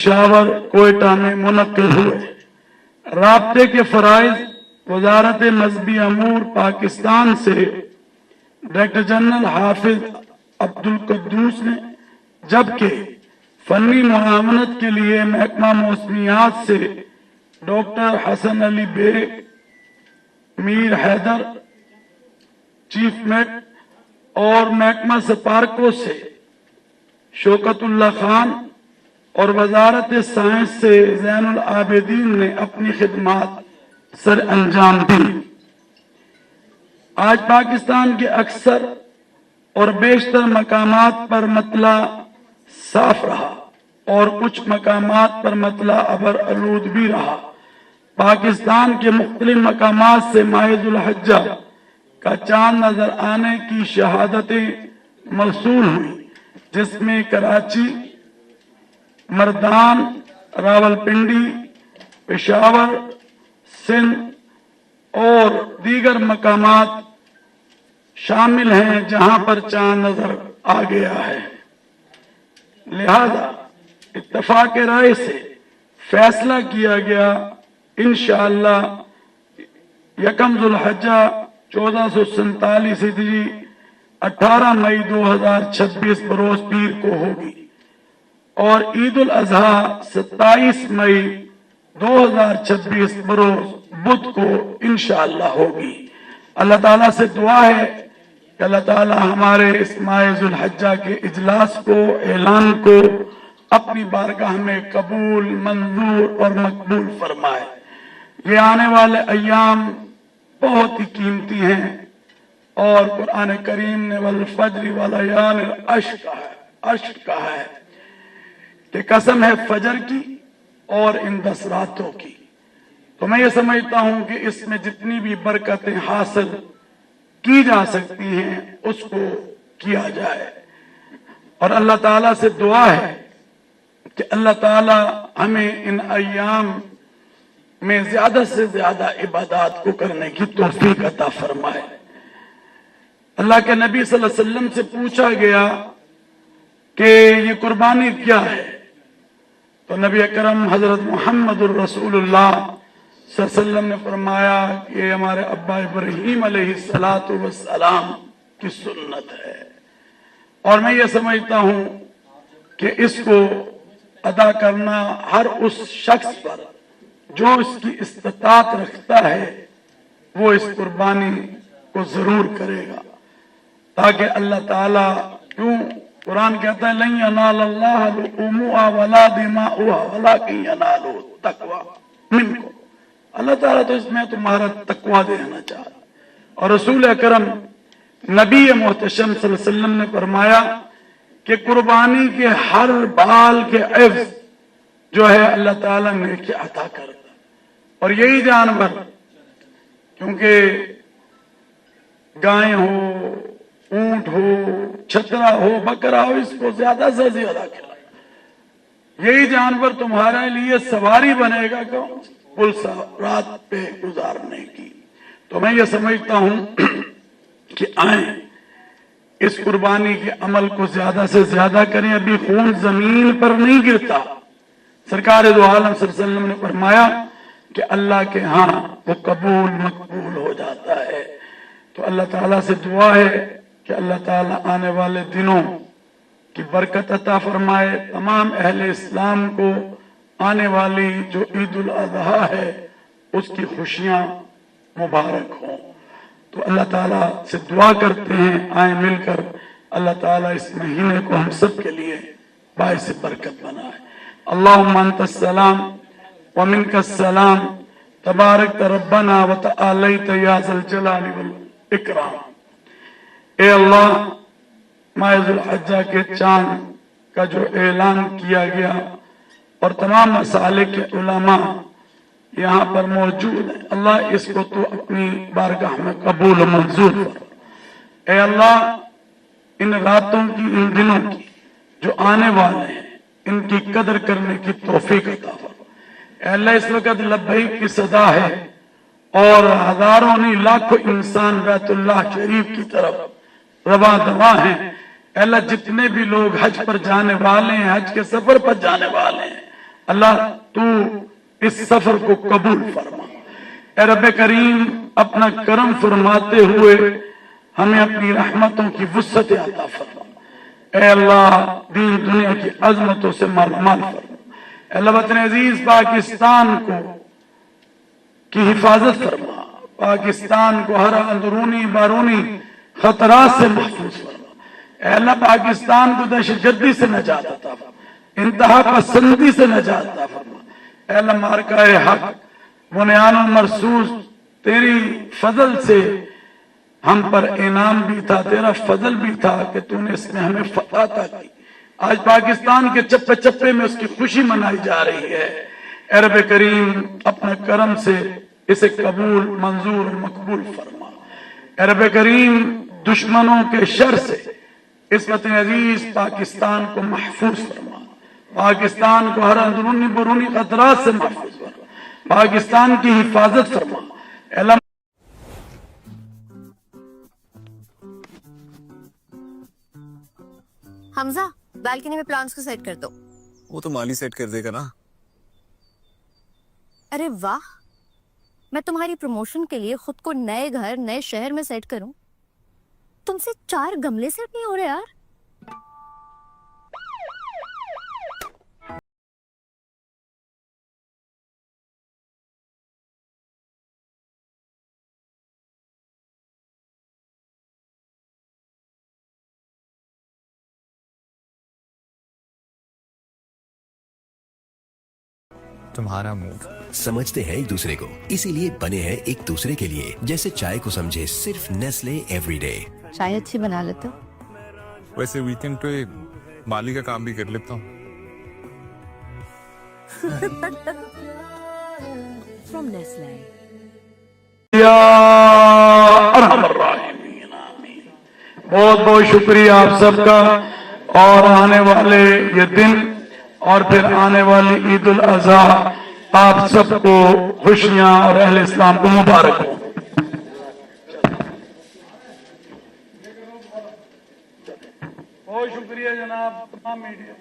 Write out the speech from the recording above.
पेशावर कोयटा में मुनक्किद हुए। राब्ते के फराइज वजारत मजहबी अमूर पाकिस्तान से डायरेक्टर जनरल हाफिज अब्दुल कुद्दूस ने, जबकि फनी मुआवनत के लिए महकमा मौसमियात से doctor Hasan Ali Baig, Mir Haider chief met और महकमा सपारको से शौकतुल्लाह खान और वजारत साइंस से जैनुल आबिदीन ने अपनी खिदमात सर अंजाम दी। आज पाकिस्तान के अक्सर और बेशतर मकामात पर मतला साफ रहा और कुछ मकामात पर मतला अबर आलूद भी रहा। पाकिस्तान के मुख्तलिफ मकामात से माह जुल्हिज्जा का चांद नजर आने की शहादतें मौसूल हुई, जिसमें कराची, मर्दान, रावलपिंडी, पेशावर, सिंध और दीगर मकामात शामिल हैं जहां पर चांद नजर आ गया है। लिहाजा इत्तफाक राय से फैसला किया गया इंशाअल्लाह यकम जुल्हिज्जा 1447 हिजरी 18 मई 2026 बरोज पीर को होगी और ईद उल अजहा 27 मई 2026 बरोज बुध को इंशाअल्लाह होगी। अल्लाह ताला से दुआ है कि अल्लाह ताला हमारे इस माह जुल्हिज्जा के इजलास को, ऐलान को अपनी बारगाह में कबूल, मंजूर और मकबूल फरमाए। ये आने वाले अय्याम बहुत ही कीमती हैं और कुरान करीम ने वल फज्र व लयालिन अश्र कहा है कि कसम है फजर की और इन 10 रातों की। तो मैं ये समझता हूं कि इसमें जितनी भी बरकतें हासिल की जा सकती हैं उसको किया जाए और अल्लाह ताला से दुआ है कि अल्लाह ताला हमें इन अय्याम में ज्यादा से ज्यादा इबादत को करने की तौफीक अता फरमाए। अल्लाह के नबी सल्लल्लाहु अलैहि वसल्लम से पूछा गया कि ये कुर्बानी क्या है, तो नबी अकरम हजरत मुहम्मदुर रसूलुल्लाह सल्लल्लाहु अलैहि वसल्लम ने फरमाया कि ये हमारे अब्बा इब्राहीम अलैहिस्सलातु वस्सलाम की सुन्नत है और मैं ये समझता हूं कि इसको अदा करना हर उस शख्स पर जो इसकी इस्तिताअत रखता है वो इस कुर्बानी को जरूर करेगा, ताकि अल्लाह ताला, क्यों कुरान कहता है लन यनालल्लाह लुहूमुहा वला दिमाउहा वलाकिन यनालु तक़वा मिनकुम। अल्लाह ताला तो इसमें तुम्हारा तकवा देना चाहता। और रसूल अकरम नबी मोहतशम सल्लल्लाहु अलैहि वसल्लम ने फरमाया कि कुर्बानी के हर बाल के एवज जो है अल्लाह ताला ने क्या अता करता। और यही जानवर, क्योंकि गाय हो, ऊंट हो, छतरा हो, बकरा हो, इसको ज्यादा से ज्यादा खिलाओ। यही जानवर तुम्हारे लिए सवारी बनेगा क्यों पुल रात पे गुजारने की। तो मैं ये समझता हूं कि आए इस कुर्बानी के अमल को ज्यादा से ज्यादा करें। अभी खून जमीन पर नहीं गिरता। सरकार दो आलम सल्लल्लाहु अलैहि वसल्लम ने फरमाया कि अल्लाह के यहाँ वो कबूल मकबूल हो जाता है। तो अल्लाह ताला से दुआ है कि अल्लाह ताला आने वाले दिनों की बरकत अता फरमाए। तमाम अहले इस्लाम को आने वाली जो ईद उल अजहा है उसकी खुशियां मुबारक हों। तो अल्लाह ताला से दुआ करते हैं, आए मिलकर अल्लाह ताला इस महीने को हम सब के लिए बाइस बरकत बनाए। अल्लाहुम्मा अंतस सलाम व मिनकस सलाम तबारक रब्बना व तआलैत या ज़ल जलाली वल इकराम। ए अल्लाह, माह जुल्हिज्जा के चांद का जो ऐलान किया गया और तमाम मसाले के उलमा यहाँ पर मौजूद है, अल्लाह इसको तो अपनी बारगाह में कबूल मंजूर कर। ए अल्लाह, इन रातों की, इन दिनों की जो आने वाले हैं, इनकी कदर करने की तौफीक अता फरमा। अल्लाह, इस वक्त लब्बैक की सदा है और हजारों नहीं लाखों इंसान बैतुल्लाह शरीफ की तरफ रवा दवा हैं। अल्लाह, जितने भी लोग हज पर जाने वाले हैं, हज के सफर पर जाने वाले हैं, اللہ تو اس سفر کو قبول فرما. اے رب کریم اپنا کرم فرماتے ہوئے ہمیں اپنی رحمتوں کی وسعت عطا فرما. اے اللہ دین دنیا کی عظمتوں سے مالا مال فرما. اے اللہ وطن عزیز پاکستان کی حفاظت فرما. پاکستان کو ہر اندرونی بارونی خطرات سے محفوظ فرما. اے اللہ پاکستان کو دہشت گردی سے نجات عطا فرما. انتہا پسندی سے نجات عطا فرما. اے اللہ مارکہ حق بنیان و مرصوص تیری فضل سے ہم پر انعام بھی تھا، تیرا فضل بھی تھا کہ تو نے اس میں ہمیں فتح عطا کی. آج پاکستان کے چپے چپے میں اس کی خوشی منائی جا رہی ہے. اے رب کریم اپنے کرم سے اسے قبول منظور مقبول فرما. اے رب کریم دشمنوں کے شر سے اس وطن عزیز پاکستان کو محفوظ فرما. پاکستان کو ہر اندرونی برونی خطرات سے محفوظ فرما. پاکستان کی حفاظت فرما. اے اللہ حمزہ بالکنی میں پلانٹس کو سیٹ کر دو. وہ تو مالی سیٹ کر دے گا نا. ارے واہ، میں تمہاری پروموشن کے لیے خود کو نئے گھر نئے شہر میں سیٹ کروں، تم سے 4 گملے سیٹ نہیں ہو رہے یار. تمہارا موڈ سمجھتے ہیں ایک دوسرے کو، اسی لیے بنے ہیں ایک دوسرے کے لیے. جیسے چائے کو سمجھے صرف نیسلے ایوری ڈے. چائے اچھی بنا لیتے ہو. ویسے ویکینڈ پہ مالی کا کام بھی کر لیتا ہوں. From Nestle. یا ارحم الراحمین آمین. بہت بہت شکریہ آپ سب کا. اور آنے والے یہ دن اور پھر آنے والی عید الاضحیٰ آپ سب کو خوشیاں اور اہل اسلام کو مبارک ہو. بہت شکریہ جناب تمام میڈیا